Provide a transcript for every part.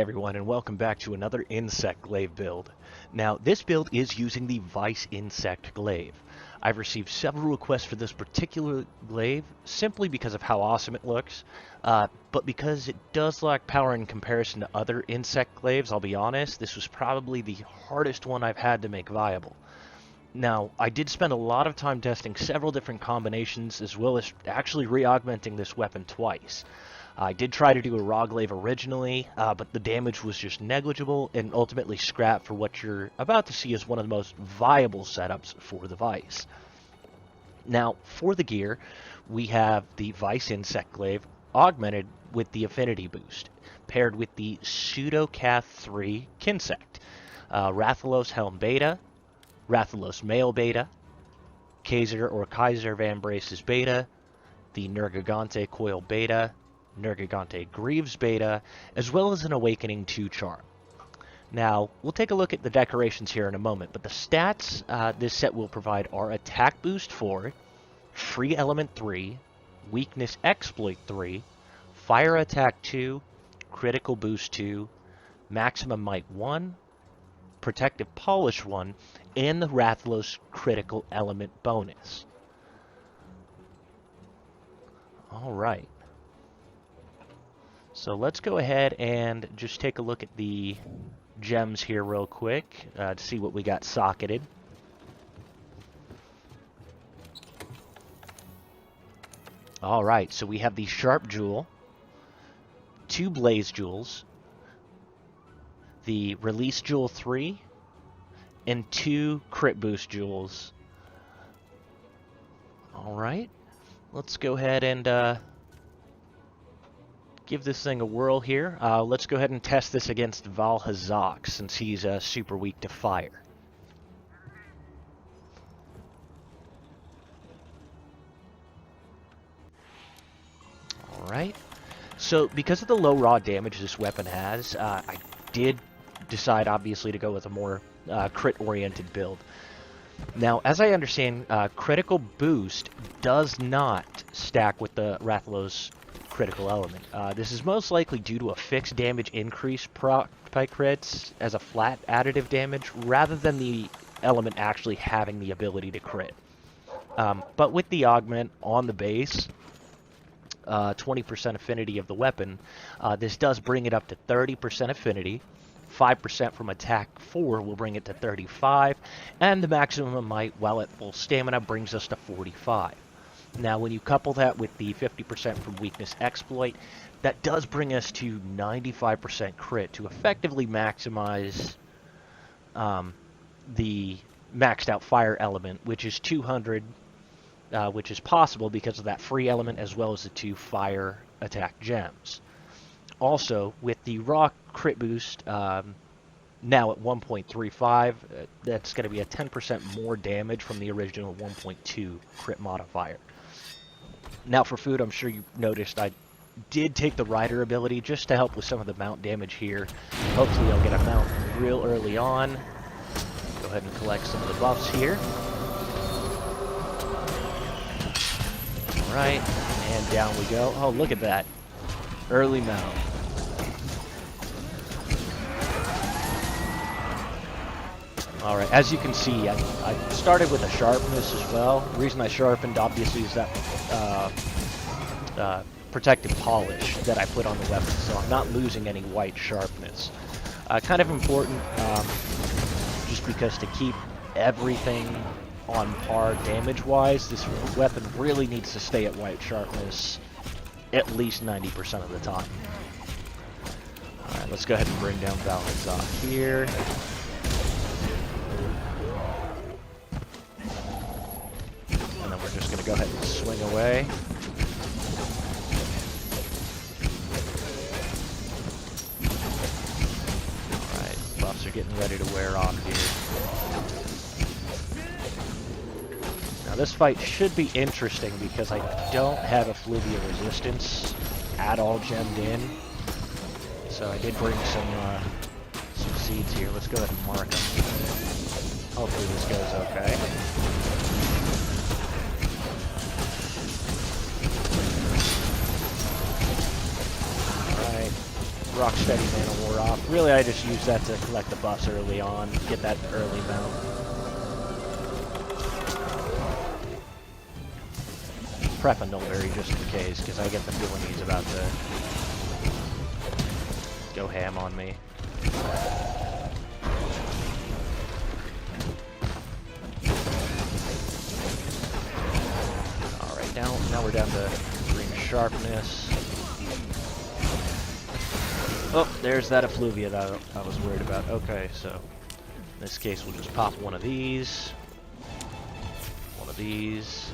everyone, and welcome back to another insect glaive build. Now, this build is using the Vice Insect Glaive. I've received several requests for this particular glaive simply because of how awesome it looks, but because it does lack power in comparison to other insect glaives, I'll be honest, this was probably the hardest one I've had to make viable. Now, I did spend a lot of time testing several different combinations as well as actually re-augmenting this weapon twice. I did try to do a raw glaive originally, but the damage was just negligible and ultimately scrapped for what you're about to see as one of the most viable setups for the Vice. Now, for the gear, we have the Vice Insect Glaive augmented with the affinity boost, paired with the Pseudocath 3 Kinsect, Rathalos Helm Beta, Rathalos Male Beta, Kaiser or Kaiser Van Brace's Beta, the Nergigante Coil Beta, Nergigante Greaves Beta, as well as an Awakening 2 Charm. Now, we'll take a look at the decorations here in a moment, but the stats this set will provide are Attack Boost 4, Free Element 3, Weakness Exploit 3, Fire Attack 2, Critical Boost 2, Maximum Might 1, Protective Polish 1, and the Rathalos Critical Element bonus. Alright. So let's go ahead and just take a look at the gems here real quick to see what we got socketed. Alright, so we have the Sharp Jewel, 2 Blaze Jewels, the Release Jewel 3, and 2 Crit Boost Jewels. Alright, let's go ahead and give this thing a whirl here. Let's go ahead and test this against Valhazak since he's super weak to fire. Alright, so because of the low raw damage this weapon has, I did decide obviously to go with a more crit-oriented build. Now, as I understand, Critical Boost does not stack with the Rathalos Critical Element. This is most likely due to a fixed damage increase proc by crits as a flat additive damage, rather than the element actually having the ability to crit. But with the augment on the base, 20% affinity of the weapon, this does bring it up to 30% affinity. 5% from attack 4 will bring it to 35, and the maximum might, while at full stamina, brings us to 45. Now, when you couple that with the 50% from weakness exploit, that does bring us to 95% crit to effectively maximize the maxed out fire element, which is 200, which is possible because of that free element as well as the 2 fire attack gems. Also, with the raw crit boost now at 1.35, that's going to be a 10% more damage from the original 1.2 crit modifier. Now for food, I'm sure you noticed I did take the rider ability just to help with some of the mount damage here. Hopefully I'll get a mount real early on. Go ahead and collect some of the buffs here. Alright, and down we go. Oh, look at that. Early mount. Alright, as you can see, I started with a sharpness as well. The reason I sharpened, obviously, is that protective polish that I put on the weapon, so I'm not losing any white sharpness. Kind of important, just because to keep everything on par damage-wise, this weapon really needs to stay at white sharpness at least 90% of the time. Alright, let's go ahead and bring down Valhazak here. And then we're just going to go ahead and swing away. Alright, buffs are getting ready to wear off here. Now this fight should be interesting because I don't have a Fluvia resistance at all gemmed in. So I did bring some seeds here. Let's go ahead and mark them. Hopefully this goes okay. Rocksteady mana wore off. Really, I just used that to collect the buffs early on, get that early mount. Prep a Nullberry just in case, because I get the feeling he's about to go ham on me. Alright, now we're down to green sharpness. Oh, there's that effluvia that I was worried about. Okay, so in this case we'll just pop one of these. One of these.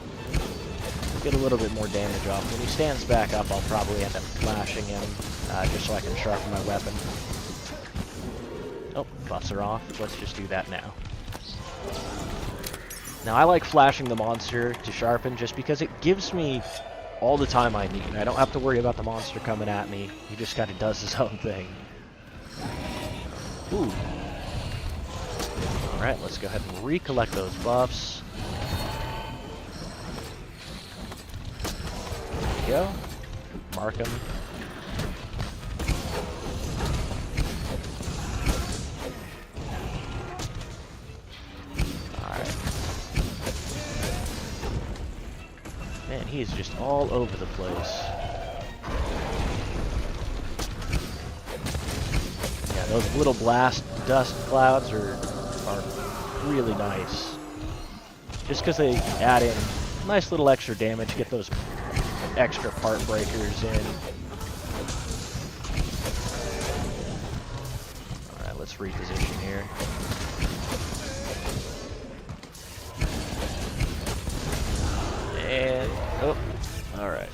Get a little bit more damage off. When he stands back up, I'll probably end up flashing him, just so I can sharpen my weapon. Oh, buffs are off. Let's just do that now. Now, I like flashing the monster to sharpen just because it gives me all the time I need. I don't have to worry about the monster coming at me. He just kind of does his own thing. Ooh. Alright, let's go ahead and recollect those buffs. There we go. Mark them. Alright. Man, he is just all over the place. Yeah, those little blast dust clouds are really nice. Just because they add in nice little extra damage, get those extra part breakers in. Alright, let's reposition here. And, oh, alright.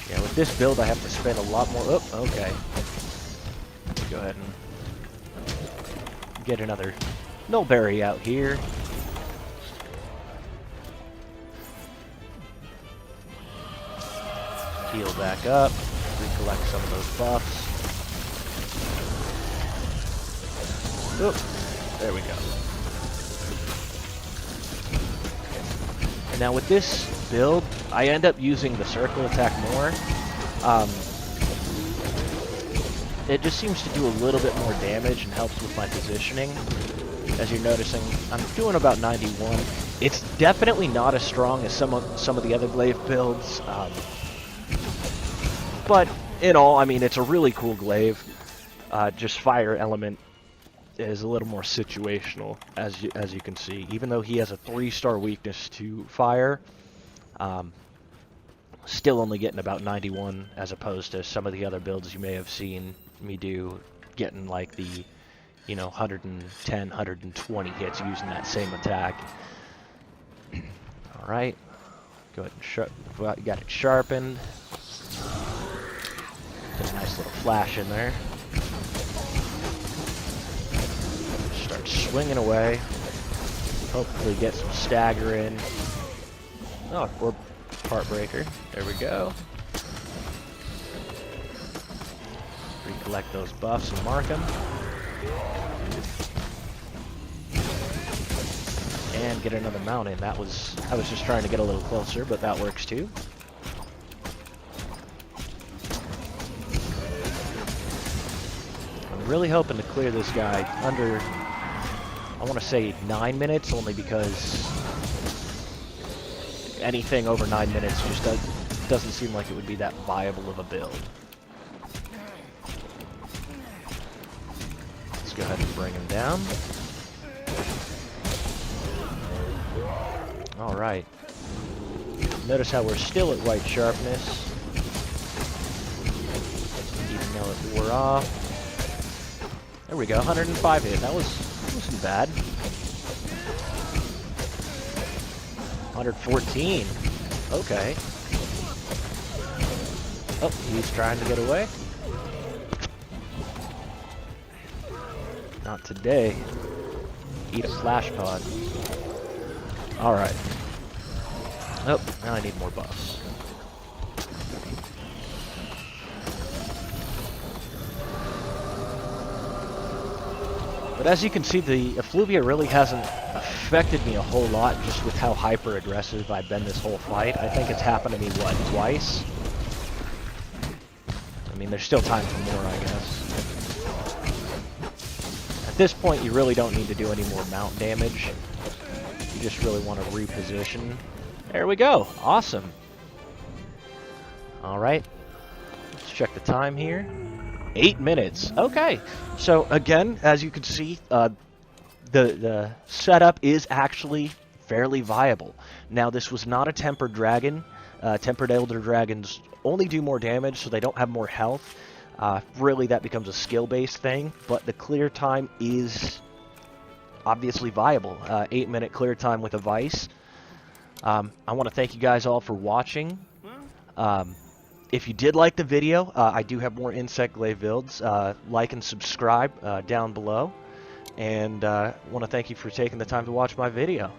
Yeah, with this build I have to spend a lot more, oh, okay. Let's go ahead and get another Nullberry out here. Heal back up, recollect some of those buffs. Oop, there we go. Now with this build, I end up using the circle attack more. It just seems to do a little bit more damage and helps with my positioning. As you're noticing, I'm doing about 91. It's definitely not as strong as some of the other glaive builds. But in all, I mean, it's a really cool glaive. Just fire element is a little more situational, as you can see. Even though he has a 3-star weakness to fire, still only getting about 91, as opposed to some of the other builds you may have seen me do, getting like the, 110, 120 hits using that same attack. All right, go ahead and you got it sharpened. Put a nice little flash in there. Start swinging away. Hopefully get some stagger in. Oh, or part breaker. There we go. Recollect those buffs and mark them. And get another mount in. I was just trying to get a little closer, but that works too. Really hoping to clear this guy under, I want to say 9 minutes, only because anything over 9 minutes just doesn't seem like it would be that viable of a build. Let's go ahead and bring him down. Alright. Notice how we're still at white sharpness, even though it wore off. There we go, 105 hit. That wasn't bad. 114. Okay. Oh, he's trying to get away. Not today. Eat a flash pod. Alright. Oh, now I need more buffs. But as you can see, the effluvia really hasn't affected me a whole lot, just with how hyper-aggressive I've been this whole fight. I think it's happened to me, what, twice? mean, there's still time for more, I guess. At this point, you really don't need to do any more mount damage. You just really want to reposition. There we go. Awesome. All right. Let's check the time here. 8 minutes. Okay. So again, as you can see, the setup is actually fairly viable. Now, this was not a tempered dragon. Tempered elder dragons only do more damage, so they don't have more health. Really, that becomes a skill-based thing, but the clear time is obviously viable. 8-minute clear time with a vice. I want to thank you guys all for watching. If you did like the video, I do have more insect glaive builds. Like and subscribe down below. And want to thank you for taking the time to watch my video.